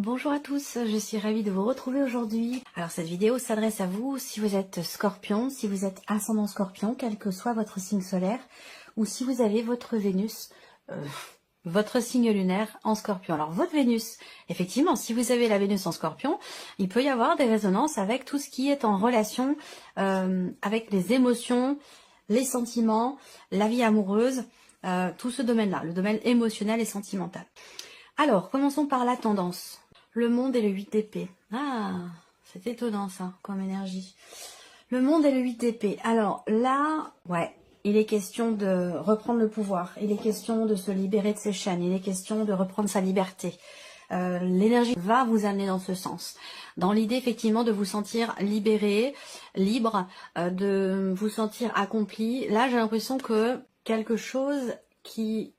Bonjour à tous, je suis ravie de vous retrouver aujourd'hui. Alors cette vidéo s'adresse à vous si vous êtes scorpion, si vous êtes ascendant scorpion, quel que soit votre signe solaire, ou si vous avez votre Vénus, votre signe lunaire en scorpion. Alors votre Vénus, effectivement, si vous avez la Vénus en scorpion, il peut y avoir des résonances avec tout ce qui est en relation avec les émotions, les sentiments, la vie amoureuse, tout ce domaine-là, le domaine émotionnel et sentimental. Alors, commençons par la tendance. Le monde et le 8 d'épée. Ah, c'est étonnant ça, comme énergie. Le monde et le 8 d'épée. Alors là, ouais, il est question de reprendre le pouvoir. Il est question de se libérer de ses chaînes. Il est question de reprendre sa liberté. L'énergie va vous amener dans ce sens. Dans l'idée, effectivement, de vous sentir libéré, libre, de vous sentir accompli. Là, j'ai l'impression que quelque chose qui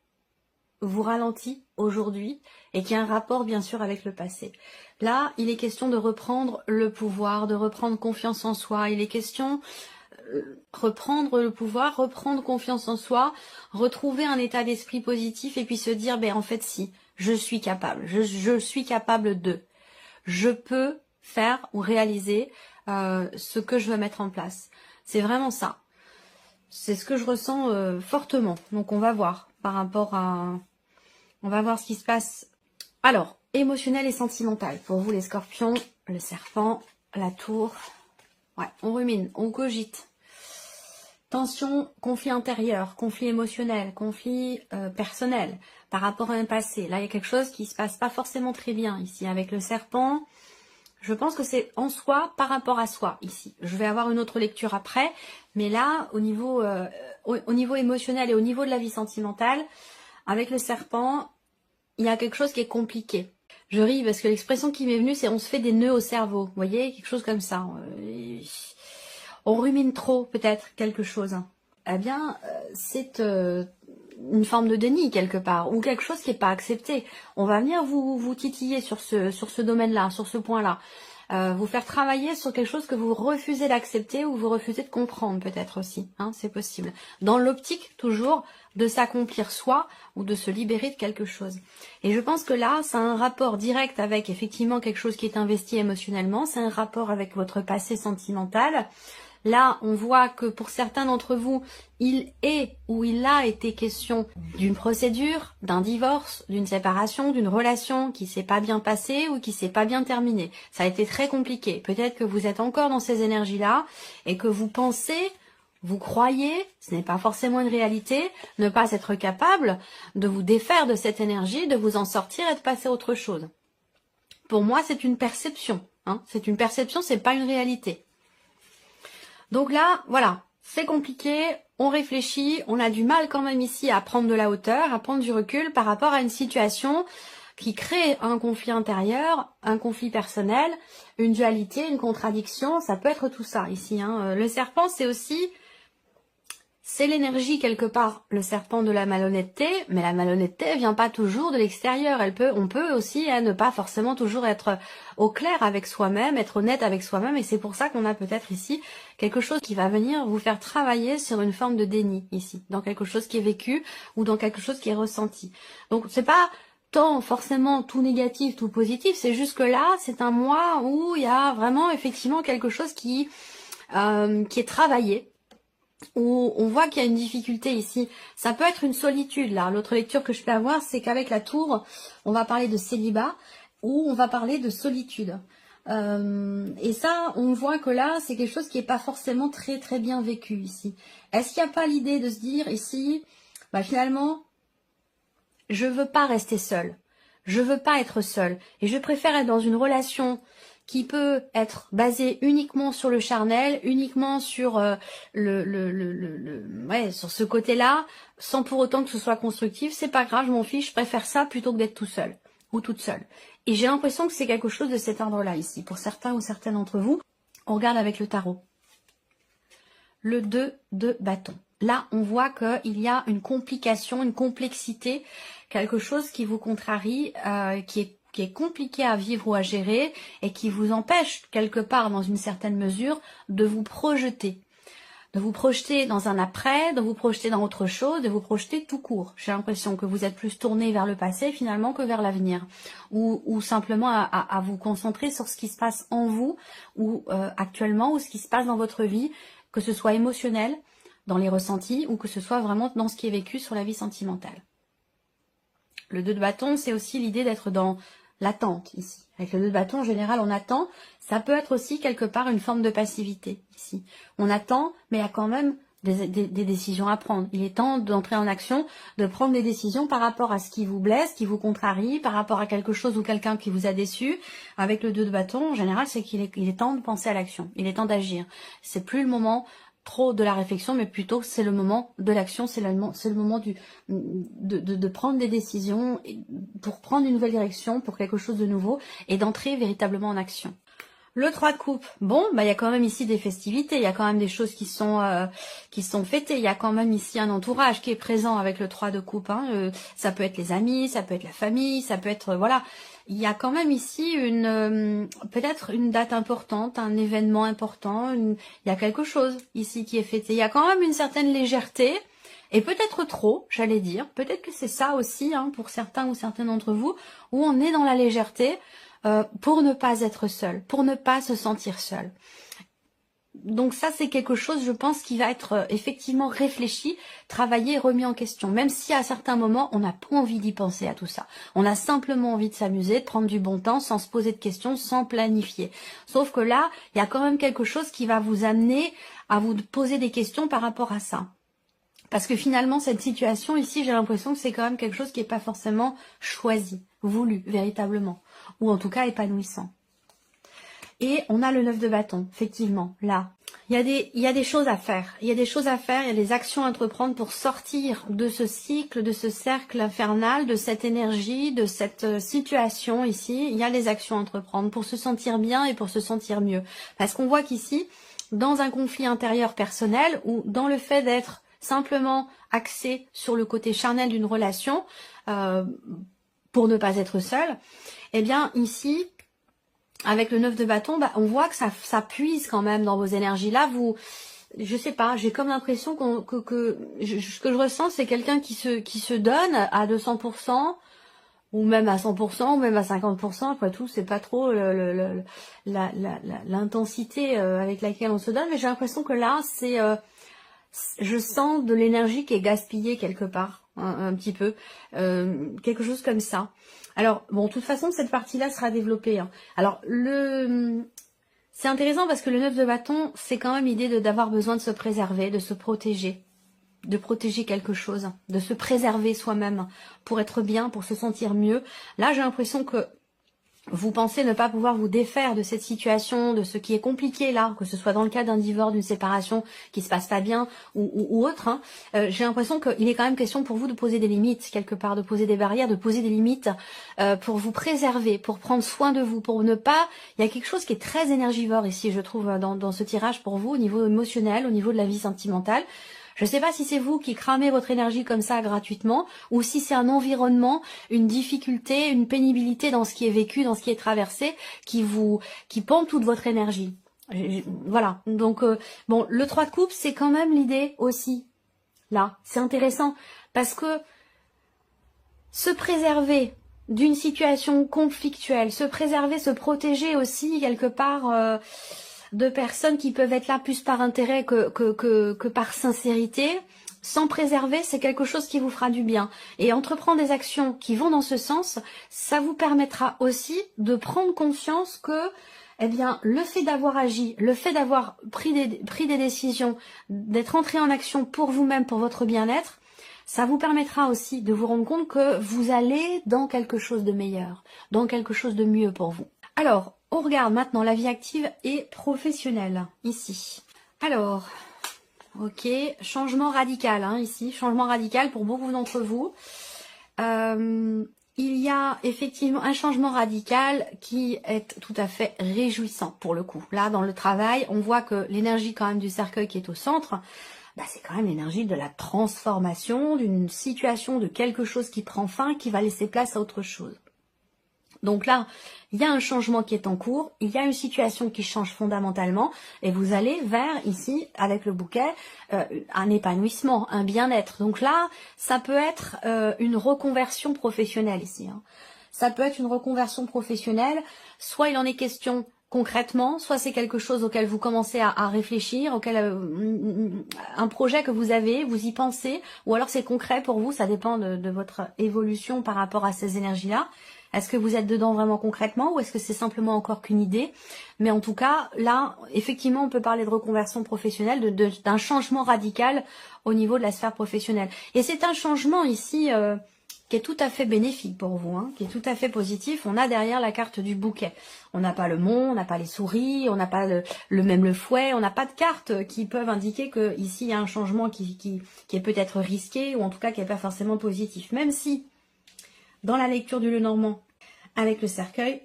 vous ralentit aujourd'hui et qui a un rapport bien sûr avec le passé. Là, il est question de reprendre le pouvoir, de reprendre confiance en soi. Il est question reprendre le pouvoir, reprendre confiance en soi, retrouver un état d'esprit positif et puis se dire, ben en fait si, je suis capable, je suis capable de, je peux faire ou réaliser ce que je veux mettre en place. C'est vraiment ça. C'est ce que je ressens fortement. Donc on va voir par rapport à... On va voir ce qui se passe. Alors, émotionnel et sentimental. Pour vous les scorpions, le serpent, la tour. Ouais, on rumine, on cogite. Tension, conflit intérieur, conflit émotionnel, conflit personnel par rapport à un passé. Là, il y a quelque chose qui se passe pas forcément très bien ici. Avec le serpent, je pense que c'est en soi par rapport à soi ici. Je vais avoir une autre lecture après. Mais là, au niveau émotionnel et au niveau de la vie sentimentale, avec le serpent, il y a quelque chose qui est compliqué. Je ris parce que l'expression qui m'est venue, c'est on se fait des nœuds au cerveau. Vous voyez, quelque chose comme ça. On rumine trop, peut-être, quelque chose. Eh bien, c'est une forme de déni, quelque part, ou quelque chose qui n'est pas accepté. On va venir vous titiller sur ce domaine-là, sur ce point-là. Vous faire travailler sur quelque chose que vous refusez d'accepter ou vous refusez de comprendre peut-être aussi, hein, c'est possible. Dans l'optique toujours de s'accomplir soi ou de se libérer de quelque chose. Et je pense que là, ça a un rapport direct avec effectivement quelque chose qui est investi émotionnellement, c'est un rapport avec votre passé sentimental. Là, on voit que pour certains d'entre vous, il est ou il a été question d'une procédure, d'un divorce, d'une séparation, d'une relation qui s'est pas bien passée ou qui s'est pas bien terminée. Ça a été très compliqué. Peut-être que vous êtes encore dans ces énergies-là et que vous pensez, vous croyez, ce n'est pas forcément une réalité, ne pas être capable de vous défaire de cette énergie, de vous en sortir et de passer à autre chose. Pour moi, c'est une perception. Hein. C'est une perception, c'est pas une réalité. Donc là, voilà, c'est compliqué, on réfléchit, on a du mal quand même ici à prendre de la hauteur, à prendre du recul par rapport à une situation qui crée un conflit intérieur, un conflit personnel, une dualité, une contradiction, ça peut être tout ça ici. Hein. Le serpent, c'est aussi... C'est l'énergie quelque part, le serpent de la malhonnêteté, mais la malhonnêteté vient pas toujours de l'extérieur. On peut aussi ne pas forcément toujours être au clair avec soi-même, être honnête avec soi-même, et c'est pour ça qu'on a peut-être ici quelque chose qui va venir vous faire travailler sur une forme de déni ici, dans quelque chose qui est vécu ou dans quelque chose qui est ressenti. Donc c'est pas tant forcément tout négatif, tout positif, c'est juste que là, c'est un mois où il y a vraiment effectivement quelque chose qui est travaillé, où on voit qu'il y a une difficulté ici. Ça peut être une solitude, là. L'autre lecture que je peux avoir, c'est qu'avec la tour, on va parler de célibat, ou on va parler de solitude. Et ça, on voit que là, c'est quelque chose qui n'est pas forcément très très bien vécu ici. Est-ce qu'il n'y a pas l'idée de se dire ici, bah finalement, je veux pas rester seule. Je veux pas être seule. Et je préfère être dans une relation qui peut être basée uniquement sur le charnel, uniquement sur sur ce côté-là, sans pour autant que ce soit constructif. C'est pas grave, je m'en fiche, je préfère ça plutôt que d'être tout seul ou toute seule. Et j'ai l'impression que c'est quelque chose de cet ordre-là ici. Pour certains ou certaines d'entre vous, on regarde avec le tarot. Le 2 de bâton. Là, on voit qu'il y a une complication, une complexité, quelque chose qui vous contrarie, qui est compliqué à vivre ou à gérer et qui vous empêche quelque part, dans une certaine mesure, de vous projeter. de vous projeter dans un après, de vous projeter dans autre chose, de vous projeter tout court. J'ai l'impression que vous êtes plus tourné vers le passé finalement que vers l'avenir, ou simplement à vous concentrer sur ce qui se passe en vous, ou actuellement, ou ce qui se passe dans votre vie, que ce soit émotionnel, dans les ressentis, ou que ce soit vraiment dans ce qui est vécu sur la vie sentimentale. Le 2 de bâton, c'est aussi l'idée d'être dans l'attente ici. Avec le 2 de bâton, en général, on attend. Ça peut être aussi quelque part une forme de passivité ici. On attend, mais il y a quand même des décisions à prendre. Il est temps d'entrer en action, de prendre des décisions par rapport à ce qui vous blesse, qui vous contrarie, par rapport à quelque chose ou quelqu'un qui vous a déçu. Avec le 2 de bâton, en général, c'est qu'il est temps de penser à l'action. Il est temps d'agir. C'est plus le moment trop de la réflexion, mais plutôt c'est le moment de l'action, c'est le moment de prendre des décisions pour prendre une nouvelle direction, pour quelque chose de nouveau, et d'entrer véritablement en action. Le 3 de coupe, bon, bah il y a quand même ici des festivités, il y a quand même des choses qui sont fêtées, il y a quand même ici un entourage qui est présent avec le 3 de coupe. Hein. Ça peut être les amis, ça peut être la famille, ça peut être voilà. Il y a quand même ici peut-être une date importante, un événement important. Il y a quelque chose ici qui est fêté. Il y a quand même une certaine légèreté. Et peut-être trop, j'allais dire. Peut-être que c'est ça aussi, hein, pour certains ou certaines d'entre vous, où on est dans la légèreté. Pour ne pas être seul, pour ne pas se sentir seul. Donc ça, c'est quelque chose, je pense, qui va être effectivement réfléchi, travaillé, remis en question. Même si à certains moments, on n'a pas envie d'y penser à tout ça. On a simplement envie de s'amuser, de prendre du bon temps, sans se poser de questions, sans planifier. Sauf que là, il y a quand même quelque chose qui va vous amener à vous poser des questions par rapport à ça. Parce que finalement, cette situation ici, j'ai l'impression que c'est quand même quelque chose qui n'est pas forcément choisi, voulu, véritablement. Ou en tout cas épanouissant. Et on a le 9 de bâton, effectivement, là. Il y a des choses à faire. Il y a des choses à faire, il y a des actions à entreprendre pour sortir de ce cycle, de ce cercle infernal, de cette énergie, de cette situation ici. Il y a des actions à entreprendre pour se sentir bien et pour se sentir mieux. Parce qu'on voit qu'ici, dans un conflit intérieur personnel, ou dans le fait d'être simplement axé sur le côté charnel d'une relation, pour ne pas être seul, eh bien ici, avec le 9 de bâton, bah, on voit que ça puise quand même dans vos énergies. Là, je sais pas, j'ai comme l'impression ce que je ressens, c'est quelqu'un qui se donne à 200%, ou même à 100%, ou même à 50%. Après tout, c'est pas trop l'intensité avec laquelle on se donne, mais j'ai l'impression que là, je sens de l'énergie qui est gaspillée quelque part, un petit peu, quelque chose comme ça. Alors, bon, de toute façon, cette partie-là sera développée. Hein. Alors, c'est intéressant parce que le 9 de bâton, c'est quand même l'idée d'avoir besoin de se préserver, de se protéger, de protéger quelque chose, de se préserver soi-même pour être bien, pour se sentir mieux. Là, j'ai l'impression que vous pensez ne pas pouvoir vous défaire de cette situation, de ce qui est compliqué là, que ce soit dans le cas d'un divorce, d'une séparation qui se passe pas bien ou autre. Hein. J'ai l'impression qu'il est quand même question pour vous de poser des limites quelque part, de poser des barrières, de poser des limites pour vous préserver, pour prendre soin de vous, pour ne pas... Il y a quelque chose qui est très énergivore ici, je trouve, dans ce tirage pour vous, au niveau émotionnel, au niveau de la vie sentimentale. Je ne sais pas si c'est vous qui cramez votre énergie comme ça gratuitement, ou si c'est un environnement, une difficulté, une pénibilité dans ce qui est vécu, dans ce qui est traversé, qui pompe toute votre énergie. Voilà. Donc, bon, le 3 de coupe, c'est quand même l'idée aussi. Là, c'est intéressant, parce que se préserver d'une situation conflictuelle, se préserver, se protéger aussi, quelque part... de personnes qui peuvent être là plus par intérêt que par sincérité, sans préserver, c'est quelque chose qui vous fera du bien. Et entreprendre des actions qui vont dans ce sens, ça vous permettra aussi de prendre conscience que, eh bien, le fait d'avoir agi, le fait d'avoir pris des décisions, d'être entré en action pour vous-même, pour votre bien-être, ça vous permettra aussi de vous rendre compte que vous allez dans quelque chose de meilleur, dans quelque chose de mieux pour vous. Alors, on regarde maintenant la vie active et professionnelle, ici. Alors, ok, changement radical, hein, ici, changement radical pour beaucoup d'entre vous. Il y a effectivement un changement radical qui est tout à fait réjouissant pour le coup. Là, dans le travail, on voit que l'énergie quand même du cercueil qui est au centre, bah, c'est quand même l'énergie de la transformation, d'une situation, de quelque chose qui prend fin, qui va laisser place à autre chose. Donc là, il y a un changement qui est en cours, il y a une situation qui change fondamentalement et vous allez vers, ici, avec le bouquet, un épanouissement, un bien-être. Donc là, ça peut être une reconversion professionnelle ici. Hein. Ça peut être une reconversion professionnelle, soit il en est question concrètement, soit c'est quelque chose auquel vous commencez à réfléchir, auquel un projet que vous avez, vous y pensez, ou alors c'est concret pour vous, ça dépend de votre évolution par rapport à ces énergies-là. Est-ce que vous êtes dedans vraiment concrètement ou est-ce que c'est simplement encore qu'une idée? Mais en tout cas, là, effectivement, on peut parler de reconversion professionnelle, d'un changement radical au niveau de la sphère professionnelle. Et c'est un changement ici qui est tout à fait bénéfique pour vous, hein, qui est tout à fait positif. On a derrière la carte du bouquet. On n'a pas le mont, on n'a pas les souris, on n'a pas le fouet, on n'a pas de cartes qui peuvent indiquer que ici il y a un changement qui est peut-être risqué ou en tout cas qui n'est pas forcément positif. Même si dans la lecture du Lenormand, avec le cercueil,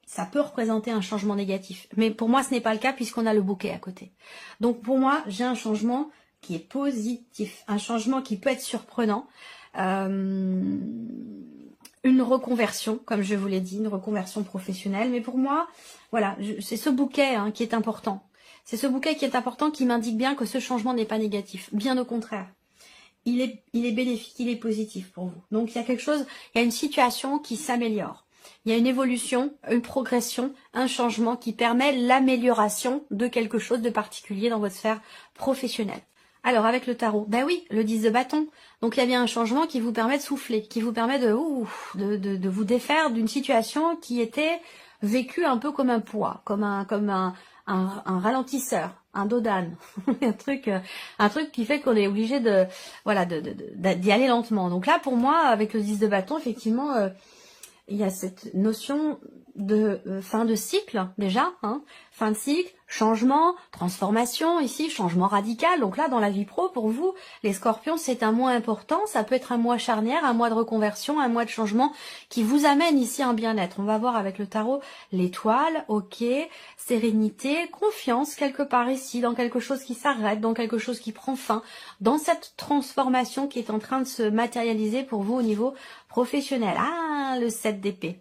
ça peut représenter un changement négatif. Mais pour moi, ce n'est pas le cas puisqu'on a le bouquet à côté. Donc pour moi, j'ai un changement qui est positif, un changement qui peut être surprenant, une reconversion, comme je vous l'ai dit, une reconversion professionnelle. Mais pour moi, voilà, c'est ce bouquet qui est important. C'est ce bouquet qui est important qui m'indique bien que ce changement n'est pas négatif. Bien au contraire. Il est bénéfique, il est positif pour vous. Donc il y a quelque chose, il y a une situation qui s'améliore. Il y a une évolution, une progression, un changement qui permet l'amélioration de quelque chose de particulier dans votre sphère professionnelle. Alors avec le tarot, ben oui, le 10 de bâton. Donc il y a bien un changement qui vous permet de souffler, qui vous permet de vous défaire d'une situation qui était vécue un peu comme un poids, comme un ralentisseur, un dos d'âne, un truc qui fait qu'on est obligé d'y aller lentement. Donc là, pour moi, avec le 10 de bâton, effectivement, il y a cette notion de fin de cycle déjà, fin de cycle, changement, transformation ici, changement radical. Donc là, dans la vie pro, pour vous, les scorpions, c'est un mois important. Ça peut être un mois charnière, un mois de reconversion, un mois de changement qui vous amène ici un bien-être. On va voir avec le tarot l'étoile, ok, sérénité, confiance quelque part ici, dans quelque chose qui s'arrête, dans quelque chose qui prend fin, dans cette transformation qui est en train de se matérialiser pour vous au niveau professionnel. Ah, le 7 d'épée.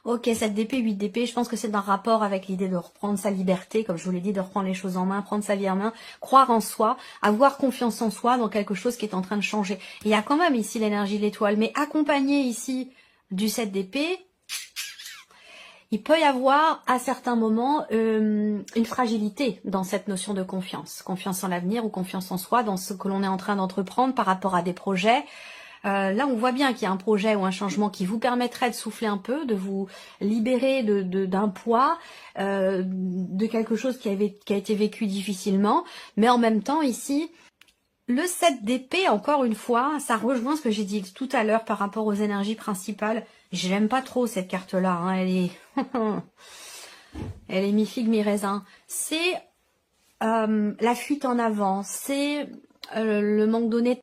Ok, 7 d'épée, 8 d'épée, je pense que c'est un rapport avec l'idée de reprendre sa liberté, comme je vous l'ai dit, de reprendre les choses en main, prendre sa vie en main, croire en soi, avoir confiance en soi dans quelque chose qui est en train de changer. Et il y a quand même ici l'énergie de l'étoile, mais accompagné ici du 7 d'épée, il peut y avoir à certains moments une fragilité dans cette notion de confiance. Confiance en l'avenir ou confiance en soi, dans ce que l'on est en train d'entreprendre par rapport à des projets. Là, on voit bien qu'il y a un projet ou un changement qui vous permettrait de souffler un peu, de vous libérer d'un poids, de quelque chose qui a été vécu difficilement. Mais en même temps, ici, le 7 d'épée, encore une fois, ça rejoint ce que j'ai dit tout à l'heure par rapport aux énergies principales. Je l'aime pas trop cette carte-là. Elle est, elle est mi-figue, mi-raisin. C'est la fuite en avant, c'est le manque d'honnêteté.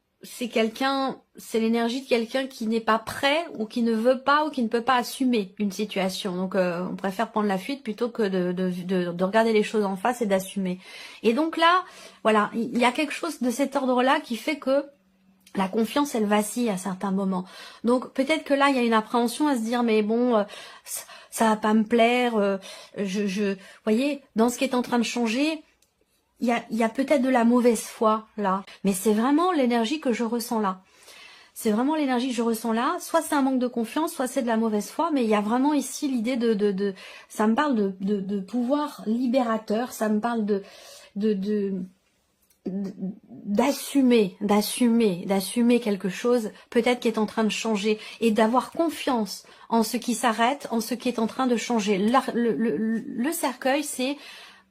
C'est l'énergie de quelqu'un qui n'est pas prêt ou qui ne veut pas ou qui ne peut pas assumer une situation. Donc on préfère prendre la fuite plutôt que de regarder les choses en face et d'assumer. Et donc là, voilà, il y a quelque chose de cet ordre-là qui fait que la confiance, elle vacille à certains moments. Donc peut-être que là, il y a une appréhension à se dire, mais bon, ça va pas me plaire. Voyez, dans ce qui est en train de changer, il y a peut-être de la mauvaise foi là, mais c'est vraiment l'énergie que je ressens là. C'est vraiment l'énergie que je ressens là. Soit c'est un manque de confiance, soit c'est de la mauvaise foi, mais il y a vraiment ici l'idée ça me parle de pouvoir libérateur, ça me parle d'assumer quelque chose peut-être qui est en train de changer et d'avoir confiance en ce qui s'arrête, en ce qui est en train de changer. Le cercueil, c'est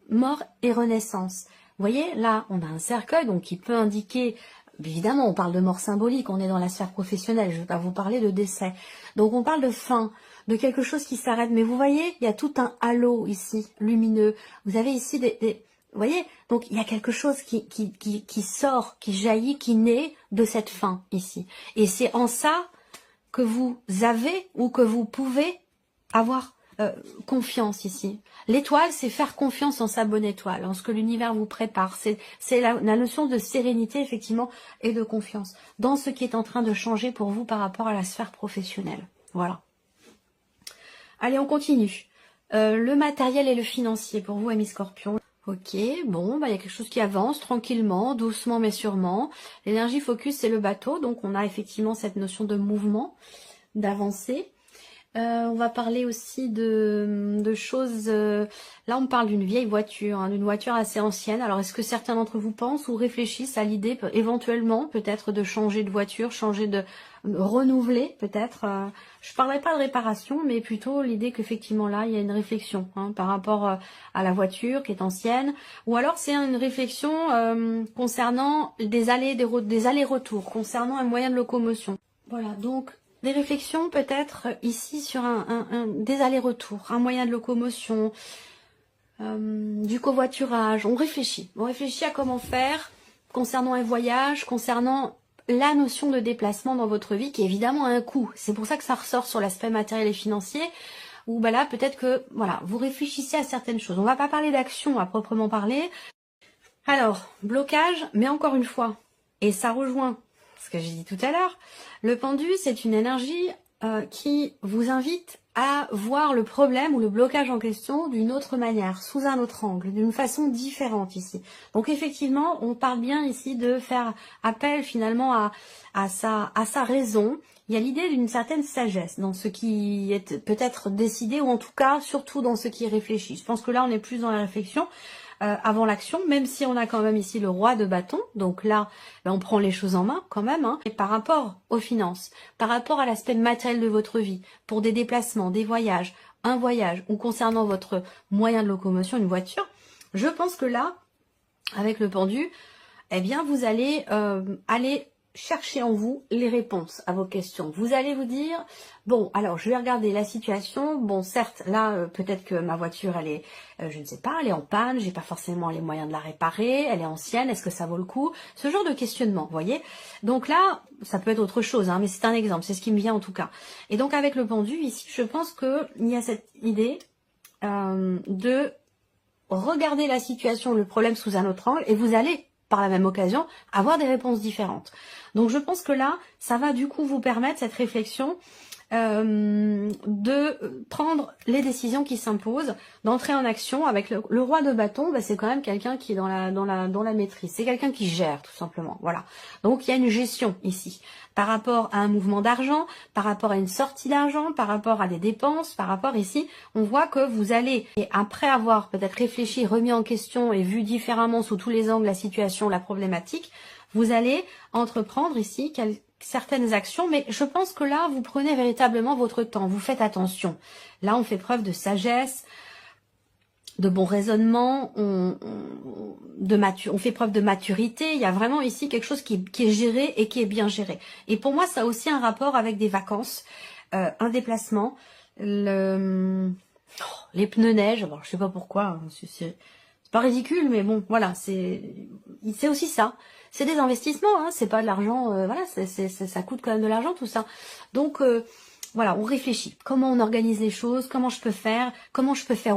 mort et renaissance. Vous voyez, là, on a un cercueil donc qui peut indiquer, évidemment, on parle de mort symbolique, on est dans la sphère professionnelle, je ne vais pas vous parler de décès. Donc on parle de fin, de quelque chose qui s'arrête. Mais vous voyez, il y a tout un halo ici, lumineux. Vous avez ici vous voyez, donc il y a quelque chose qui sort, qui jaillit, qui naît de cette fin ici. Et c'est en ça que vous avez ou que vous pouvez avoir confiance ici. L'étoile, c'est faire confiance en sa bonne étoile, en ce que l'univers vous prépare. C'est la notion de sérénité, effectivement, et de confiance dans ce qui est en train de changer pour vous par rapport à la sphère professionnelle. Voilà. Allez, on continue. Le matériel et le financier pour vous, amis Scorpion. Ok, bon, bah, il y a quelque chose qui avance tranquillement, doucement mais sûrement. L'énergie focus, c'est le bateau, donc on a effectivement cette notion de mouvement, d'avancée. On va parler aussi de choses... là, on me parle d'une vieille voiture, hein, d'une voiture assez ancienne. Alors, est-ce que certains d'entre vous pensent ou réfléchissent à l'idée, éventuellement, peut-être de changer de voiture, changer de... renouveler, peut-être je parlerai pas de réparation, mais plutôt l'idée qu'effectivement, là, il y a une réflexion hein, par rapport à la voiture qui est ancienne. Ou alors, c'est une réflexion concernant des allers-retours, concernant un moyen de locomotion. Voilà, donc... des réflexions peut-être ici sur des allers-retours, un moyen de locomotion, du covoiturage. On réfléchit à comment faire concernant un voyage, concernant la notion de déplacement dans votre vie qui évidemment a un coût. C'est pour ça que ça ressort sur l'aspect matériel et financier où bah là peut-être que voilà vous réfléchissez à certaines choses. On va pas parler d'action à proprement parler. Alors, blocage, mais encore une fois, et ça rejoint ce que j'ai dit tout à l'heure, le pendu, c'est une énergie qui vous invite à voir le problème ou le blocage en question d'une autre manière, sous un autre angle, d'une façon différente ici. Donc effectivement, on parle bien ici de faire appel finalement à sa raison. Il y a l'idée d'une certaine sagesse dans ce qui est peut-être décidé, ou en tout cas, surtout dans ce qui est réfléchi. Je pense que là, on est plus dans la réflexion. Avant l'action, même si on a quand même ici le roi de bâton, donc là, on prend les choses en main quand même, hein. Et par rapport aux finances, par rapport à l'aspect matériel de votre vie, pour des déplacements, des voyages, un voyage, ou concernant votre moyen de locomotion, une voiture, je pense que là, avec le pendu, eh bien, vous allez aller chercher en vous les réponses à vos questions. Vous allez vous dire, bon, alors je vais regarder la situation. Bon, certes, là, peut-être que ma voiture, elle est, je ne sais pas, elle est en panne, j'ai pas forcément les moyens de la réparer, elle est ancienne, est-ce que ça vaut le coup? Ce genre de questionnement, vous voyez. Donc là, ça peut être autre chose, hein, mais c'est un exemple, c'est ce qui me vient en tout cas. Et donc avec le pendu, ici, je pense qu'il y a cette idée de regarder la situation, le problème sous un autre angle, et vous allez par la même occasion, avoir des réponses différentes. Donc je pense que là, ça va du coup vous permettre cette réflexion de prendre les décisions qui s'imposent, d'entrer en action. Avec le roi de bâton, bah, c'est quand même quelqu'un qui est dans la maîtrise. C'est quelqu'un qui gère tout simplement. Voilà. Donc il y a une gestion ici par rapport à un mouvement d'argent, par rapport à une sortie d'argent, par rapport à des dépenses, par rapport ici, on voit que vous allez, et après avoir peut-être réfléchi, remis en question et vu différemment sous tous les angles la situation, la problématique, vous allez entreprendre ici certaines actions, mais je pense que là, vous prenez véritablement votre temps, vous faites attention. Là, on fait preuve de sagesse, de bon raisonnement, on fait preuve de maturité. Il y a vraiment ici quelque chose qui est géré et qui est bien géré. Et pour moi, ça a aussi un rapport avec des vacances, un déplacement, les pneus neige. Bon, je sais pas pourquoi, hein, c'est pas ridicule, mais bon, voilà, c'est aussi ça. C'est des investissements, hein, c'est pas de l'argent, voilà, ça coûte quand même de l'argent tout ça. Donc voilà, on réfléchit. Comment on organise les choses, comment je peux faire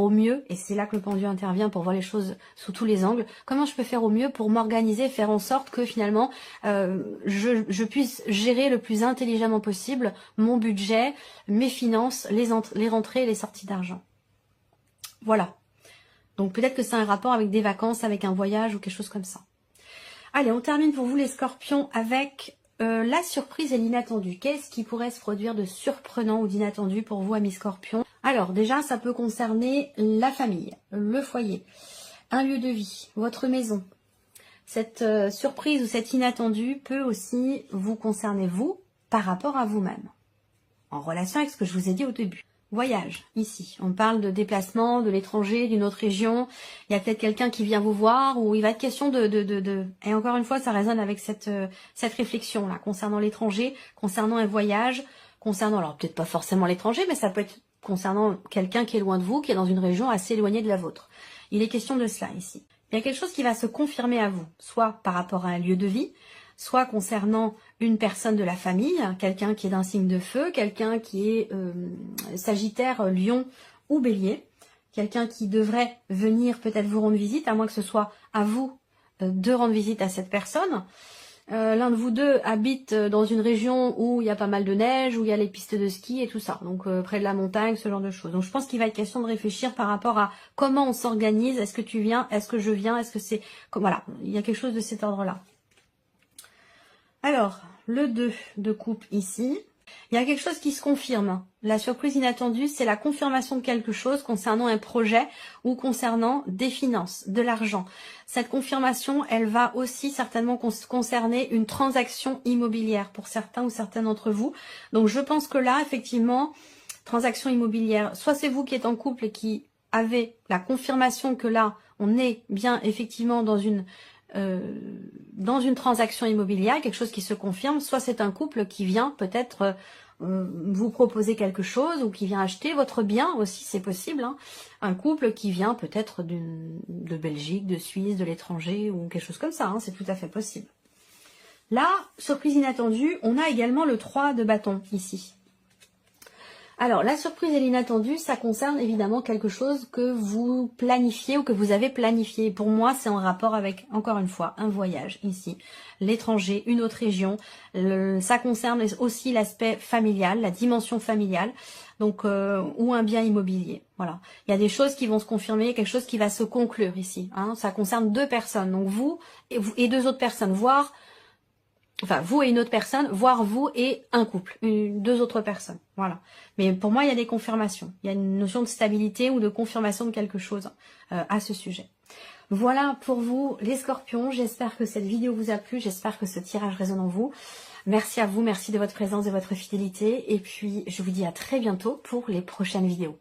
au mieux, et c'est là que le pendu intervient pour voir les choses sous tous les angles. Comment je peux faire au mieux pour m'organiser, faire en sorte que finalement je puisse gérer le plus intelligemment possible mon budget, mes finances, les rentrées et les sorties d'argent. Voilà. Donc peut-être que c'est un rapport avec des vacances, avec un voyage ou quelque chose comme ça. Allez, on termine pour vous les scorpions avec la surprise et l'inattendu. Qu'est-ce qui pourrait se produire de surprenant ou d'inattendu pour vous, amis scorpions? Alors déjà, ça peut concerner la famille, le foyer, un lieu de vie, votre maison. Cette surprise ou cet inattendu peut aussi vous concerner vous par rapport à vous-même, en relation avec ce que je vous ai dit au début. Voyage, ici, on parle de déplacement, de l'étranger, d'une autre région, il y a peut-être quelqu'un qui vient vous voir, ou il va être question et encore une fois, ça résonne avec cette réflexion-là, concernant l'étranger, concernant un voyage, concernant, alors peut-être pas forcément l'étranger, mais ça peut être concernant quelqu'un qui est loin de vous, qui est dans une région assez éloignée de la vôtre. Il est question de cela ici. Il y a quelque chose qui va se confirmer à vous, soit par rapport à un lieu de vie, soit concernant une personne de la famille, quelqu'un qui est d'un signe de feu, quelqu'un qui est Sagittaire, Lion ou Bélier, quelqu'un qui devrait venir peut-être vous rendre visite, à moins que ce soit à vous de rendre visite à cette personne. L'un de vous deux habite dans une région où il y a pas mal de neige, où il y a les pistes de ski et tout ça, donc près de la montagne, ce genre de choses. Donc je pense qu'il va être question de réfléchir par rapport à comment on s'organise, est-ce que tu viens, est-ce que je viens, est-ce que c'est... Voilà, il y a quelque chose de cet ordre-là. Alors, le 2 de coupe ici, il y a quelque chose qui se confirme. La surprise inattendue, c'est la confirmation de quelque chose concernant un projet ou concernant des finances, de l'argent. Cette confirmation, elle va aussi certainement concerner une transaction immobilière pour certains ou certaines d'entre vous. Donc je pense que là, effectivement, transaction immobilière, soit c'est vous qui êtes en couple et qui avez la confirmation que là, on est bien effectivement dans une transaction immobilière, quelque chose qui se confirme, soit c'est un couple qui vient peut-être vous proposer quelque chose ou qui vient acheter votre bien aussi, c'est possible, hein. Un couple qui vient peut-être de Belgique, de Suisse, de l'étranger ou quelque chose comme ça, hein, c'est tout à fait possible. Là, surprise inattendue, on a également le 3 de bâton ici. Alors, la surprise et l'inattendue, ça concerne évidemment quelque chose que vous planifiez ou que vous avez planifié. Pour moi, c'est en rapport avec, encore une fois, un voyage ici, l'étranger, une autre région. Ça concerne aussi l'aspect familial, la dimension familiale, donc ou un bien immobilier. Voilà, il y a des choses qui vont se confirmer, quelque chose qui va se conclure ici. Hein. Ça concerne deux personnes, donc vous et deux autres personnes, voire... Enfin, vous et une autre personne, voire vous et un couple, deux autres personnes, voilà. Mais pour moi, il y a des confirmations. Il y a une notion de stabilité ou de confirmation de quelque chose à ce sujet. Voilà pour vous, les scorpions. J'espère que cette vidéo vous a plu. J'espère que ce tirage résonne en vous. Merci à vous, merci de votre présence, de votre fidélité. Et puis, je vous dis à très bientôt pour les prochaines vidéos.